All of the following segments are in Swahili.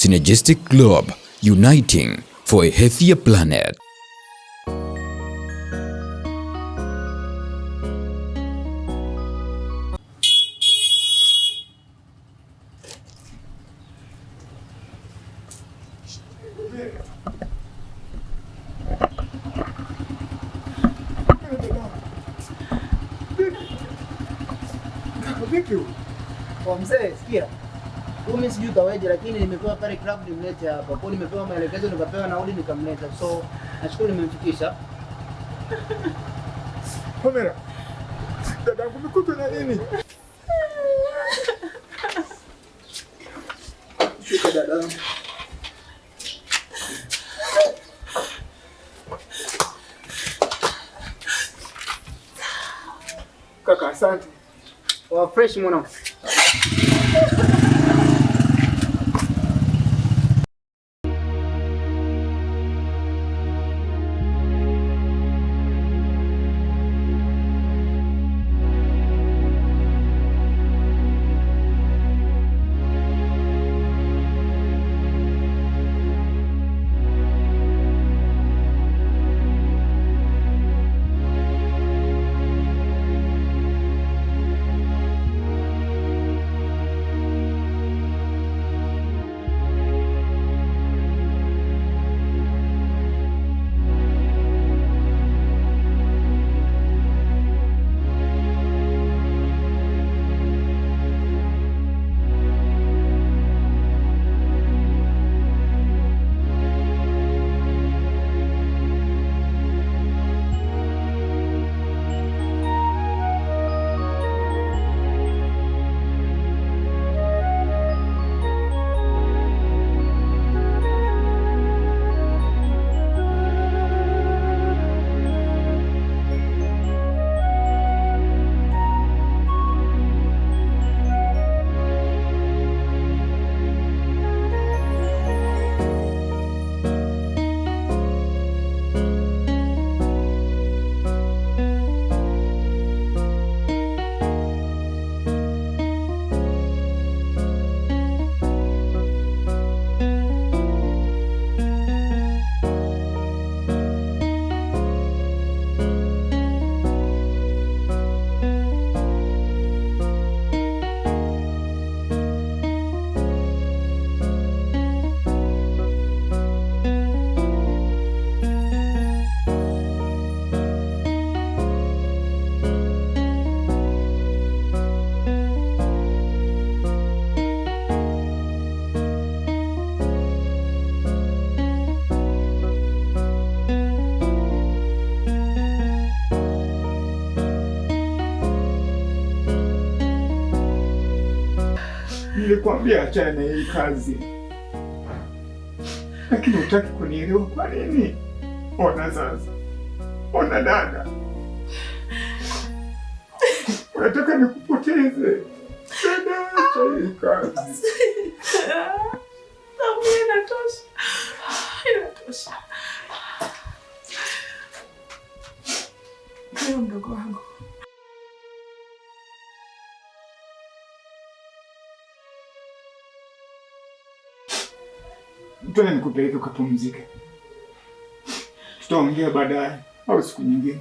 Synergistic Globe, uniting for a healthier planet. Mzee, sikia. Mimi sijui kawaje, lakini nimepewa pale club nimlete hapa. Kwa nimepewa maelekezo nikapewa nauli nikamleta. So nashukuru nimemfikisha. Kamera. Dadangu umekutwa na nini? Shuka dadangu. Kaka, asante. Wa fresh mwanangu. Nilikwambia achana na hii kazi, lakini hutaki kunielewa. Kwa nini? Ona sasa, ona dada, unataka nikupoteze. Dada, acha hii kazi. Inatosha. Inatosha. Ndio mdogo wangu. Twende nikupeleke ukapumzike. Tutaongea baadaye au siku nyingine.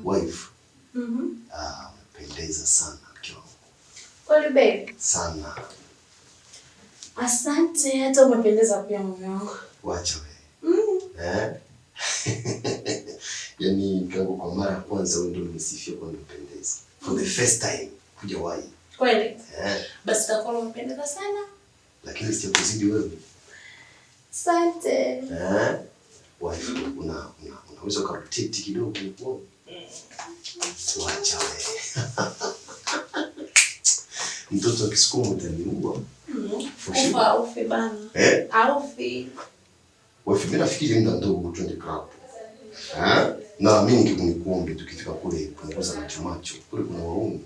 Wife. Umependeza sana mke wangu. Kweli babe? Sana. Asante, hata umependeza pia mume wangu. Wacha wewe. Yaani kangu kwa mara ya kwanza wewe ndio umesifia kwa umependeza. For the first time hujawahi. Kweli? Basi utakuwa umependeza sana. Lakini sijakuzidi wewe. Asante. unaweza kurotate kidogo hapo. Wacha wewe. Mtoto akisukuma utaniua. Ufe bana. Aufi. Wewe mimi nafikiri mimi ndio twende club. Na mimi nikikuombe tukifika kule punguza macho. Kule kuna wauni.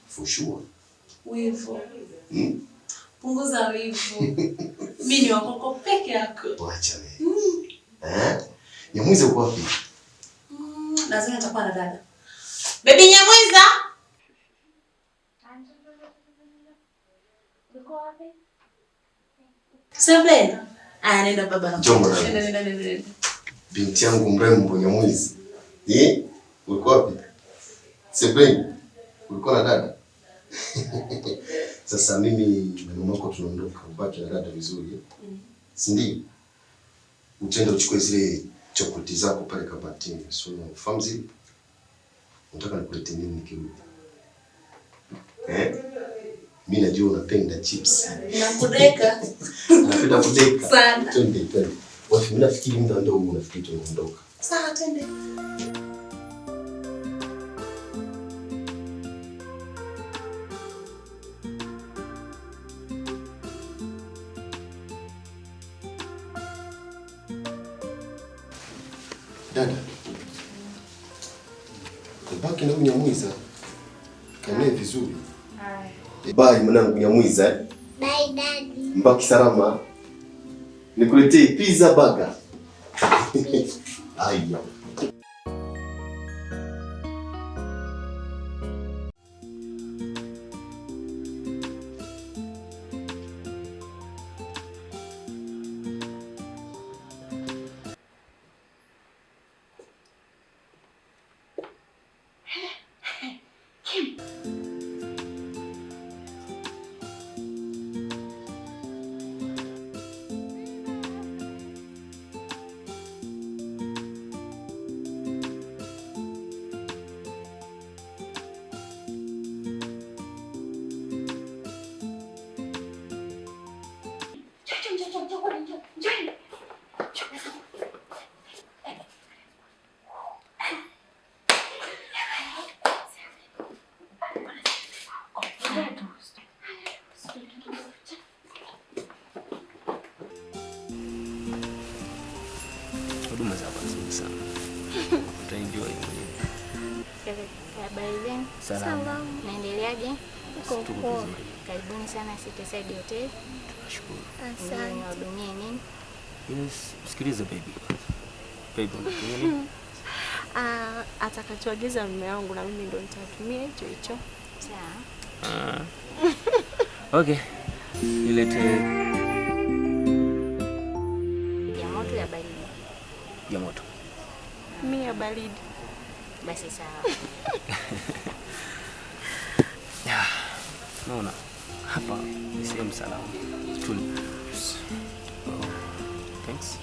For sure. Wivu. Punguza wivu. Mimi ni wako peke yako. Wacha wewe. Nyamwiza uko wapi? Lazima nitakuwa na dada. Baby Nyamwiza. Uko wapi? Seble. Nenda baba. Nenda. Binti yangu mrembo Nyamwiza. Uko wapi? Seble. Uko na dada? Sasa mimi na mama yako tunaondoka, ubaki na dada vizuri. Si ndio? Utende uchukue zile chokoleti zako pale kabatini. So fahamu zile. Unataka nikuletee nini nikirudi? Mimi najua unapenda chips. Nakudeka. Napenda kudeka. Sana. Twende. Wapi mimi nafikiri muda ndio huu nafikiri tunaondoka. Sawa, twende. Dada. Ubaki na Nyamwiza. Kae vizuri. Bye mwanangu Nyamwiza. Bye daddy. Mbaki salama. Nikuletee pizza burger. Aiyo. Huduma za nzuri sana. Utaenjoy mwenyewe. Habari zenu? Salama. Naendeleaje? Tuko vizuri. Karibuni sana Cityside Hotel. Tunashukuru. Asante. Niwahudumie nini? Yes, sikiliza baby. Baby, unatumia nini? Atakachoagiza mume wangu na mimi ndo nitatumia hicho. Sawa. Okay. Nilete ya moto ya baridi. ya moto. Mimi ya baridi. Basi sawa. Naona hapa ni sehemu salama. Tulia. Oh, thanks.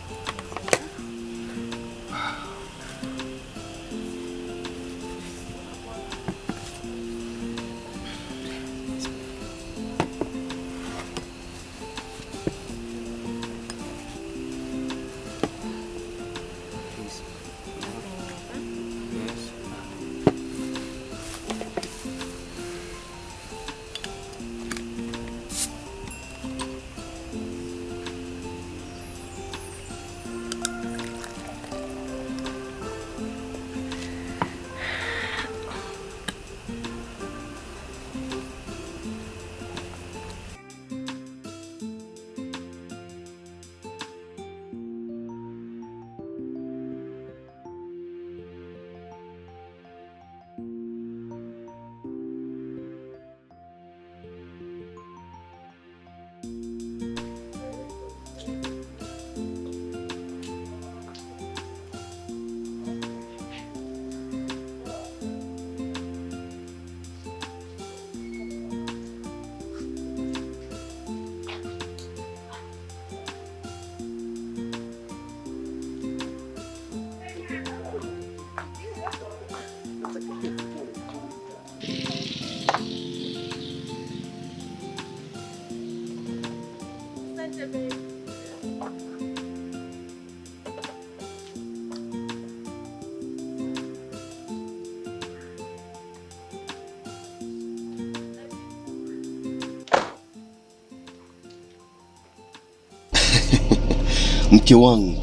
Mke wangu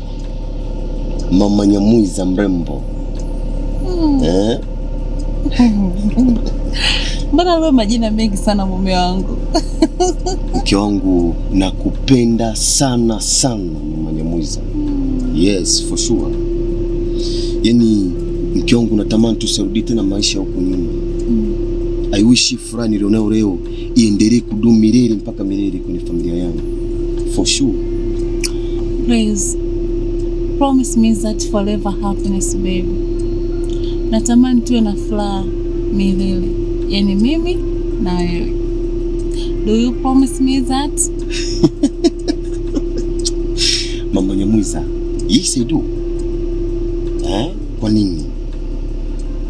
Mama Nyamwiza mrembo. Mbona wewe majina mengi sana mume wangu? Mke wangu nakupenda sana sana Mama Nyamwiza. Yes, for sure. Yaani mke wangu natamani tusirudi tena maisha huko nyuma. I wish furaha nilionayo leo iendelee kudumu milele mpaka milele kwenye familia yangu. For sure. Please promise me that forever happiness baby. Natamani tuwe na furaha milele. Yaani mimi na wewe. Do you promise me that? Mama Nyamwiza, yes I do. Kwa nini?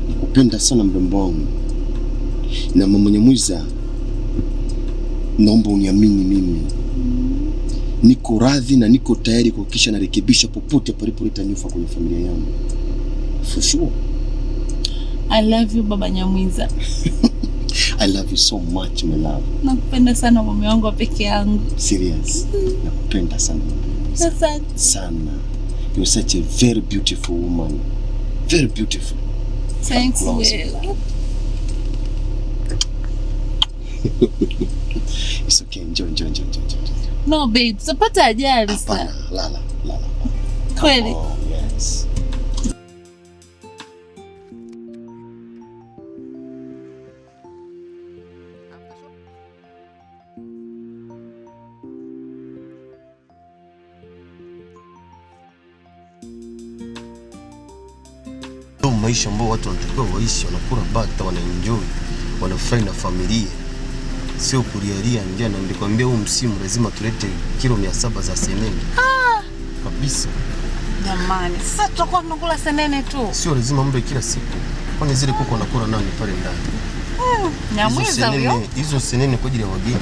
Nakupenda sana mrembo wangu. Na Mama Nyamwiza, naomba uniamini mimi. Niko radhi na niko tayari kuhakikisha narekebisha popote palipoleta nyufa kwenye familia yangu. For sure. I love you Baba Nyamwiza. I love you so much my love. Nakupenda sana mume wangu peke yangu. Serious. Nakupenda sana. Asante sana. You're such a very beautiful woman. Very beautiful. Thanks. It's okay. Enjoy. No babe, tutapata ajali sana. Lala. Kweli? Oh, yes. Maisha ambao watu wanatakiwa waishi, wanakula bata, wanaenjoy, wanafurahi na familia. Sio kulialia njaa, na nilikwambia huu msimu lazima tulete kilo 700 za senene. Kabisa. Jamani, sasa tutakuwa tunakula senene tu. Sio lazima mbe kila siku. Kwani zile kuku wanakula nani pale ndani? Nyamwiza huyo. Hizo senene kwa ajili ya wageni.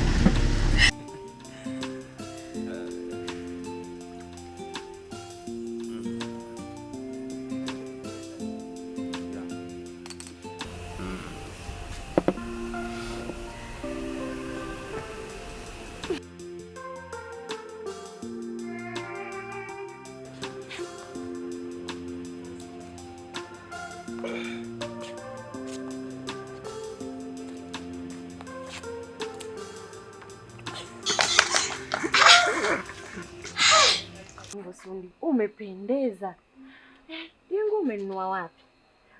Umependeza. Yangu umenunua wapi?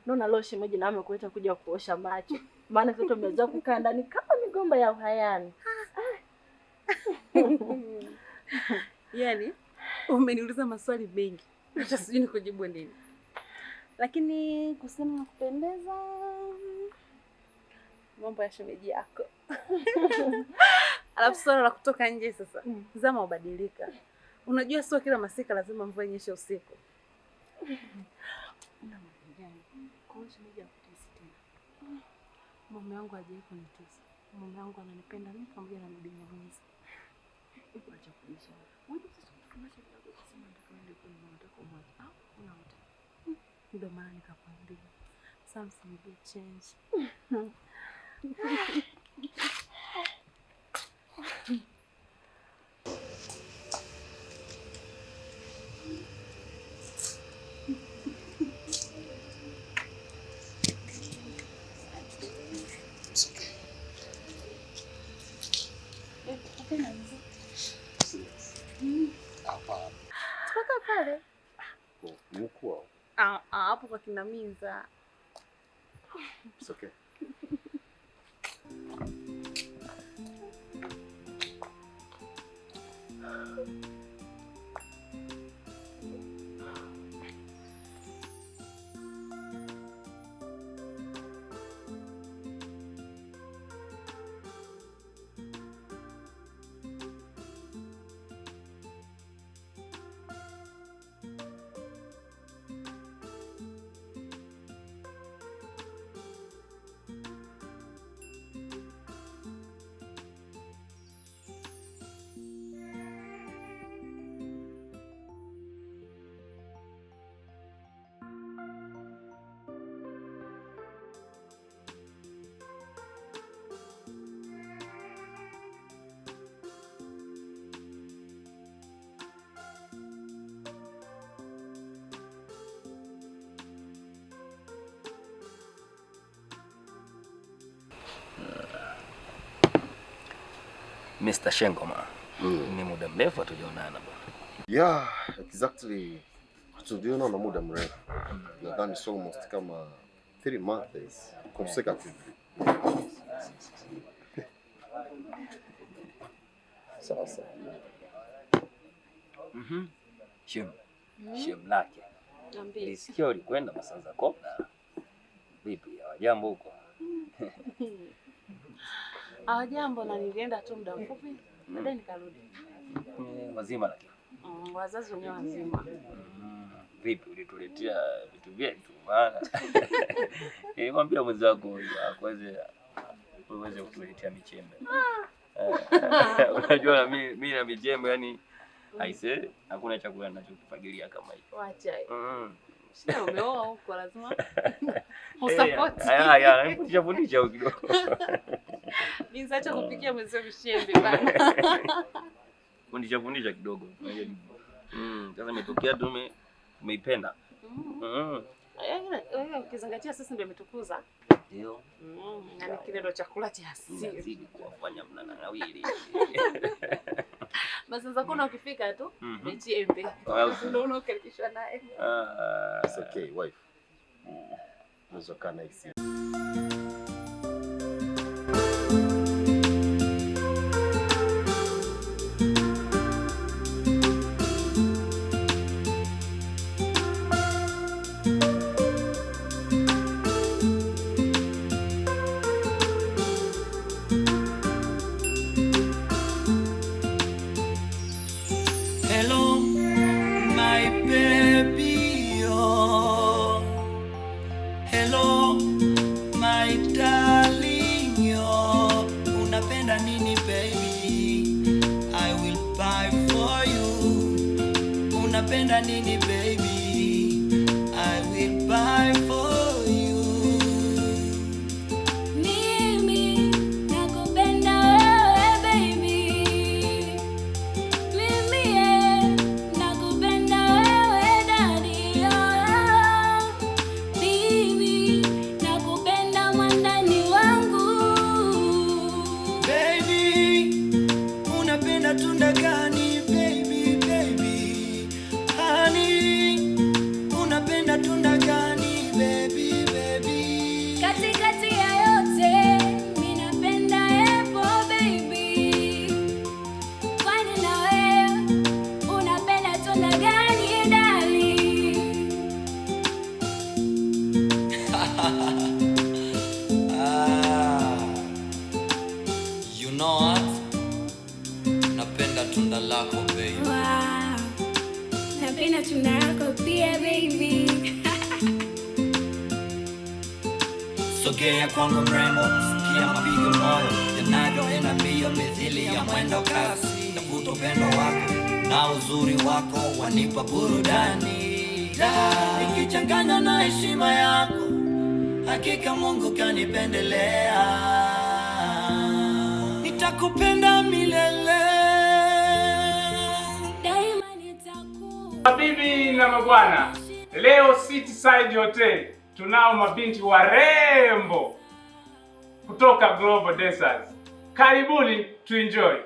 Naona leo shemeji na amekuleta kuja kuosha macho. Maana sasa tumeanza kukaa ndani kama migomba ya uhayani. Yaani umeniuliza maswali mengi. Hata sijui nikujibu nini. Lakini kusema na kupendeza mambo ya shemeji yako. Alafu swala la kutoka nje sasa. Zama ubadilika. Unajua sio kila masika lazima mvua inyeshe usiku. Una mambo gani? Kwa hiyo shemeji akutesi tena. Mume wangu hajawahi kunitesa. Mume wangu ananipenda mimi pamoja na bibi Nyamwiza. Hebu acha kubisha. Wewe sasa unafungasha kidogo kusema nataka niende kwa mama, nataka umoja. Au unaota? Ndio maana nikakwambia. Something will change. Toka pale. Mkuu. Hapo kwa kina Minza. It's okay. Mr. Shengoma. Ni muda mrefu hatujaonana bwana. Yeah, exactly. Hatujaonana na muda mrefu. Nadhani so almost kama 3 months consecutively. Sasa. Shem lake. Nisikia ulikwenda Masanza Kona. Vipi hawajambo huko? Hawajambo na nilienda tu muda mfupi, baadaye nikarudi. Wazima lakini. Wazazi wenyewe wazima. Vipi ulituletea vitu vyetu maana? Mwambie mwenzako uweze kutuletea michembe. Unajua mimi na michembe yani aise hakuna chakula ninachokifagilia kama hicho. Wacha. Sio umeoa huko lazima usupport. Nifundisha huko kidogo. Niacha kupikia mwenzio michembe bana. Fundisha kidogo. Sasa imetokea tu umeipenda. Wewe ukizingatia sasa ndio umetukuza. Ndio. Na kile ndo chakula cha asili. Nazidi kuwafanya mnanawili. Basi sasa kuna ukifika tu michembe. Ndio unaokaribishwa naye. It's okay, wife. Unaweza nice. Hello, my baby, oh. Hello, my darling, oh. Unapenda nini baby? I will buy for you. Unapenda nini baby? I will buy for you. Mimi nakupenda wewe baby. Tunda gani baby baby? Honey, unapenda tunda gani baby baby? Katikati ya yote mimi napenda apple baby. Kwani na wewe unapenda tunda gani darling? You know what? Napenda tunda lako baby. Wow. Napenda tunda lako pia baby. Sogea kwangu mrembo, sikia mapigo moyo yanavyoenda mbio mithili ya mwendo kasi. Navuta upendo wako na uzuri wako wanipa burudani. Nikichanganya na heshima yako, hakika Mungu kanipendelea. Nitakupenda milele. Mabibi na mabwana, leo Cityside Hotel tunao mabinti warembo kutoka Global Dancers. Karibuni tu enjoy.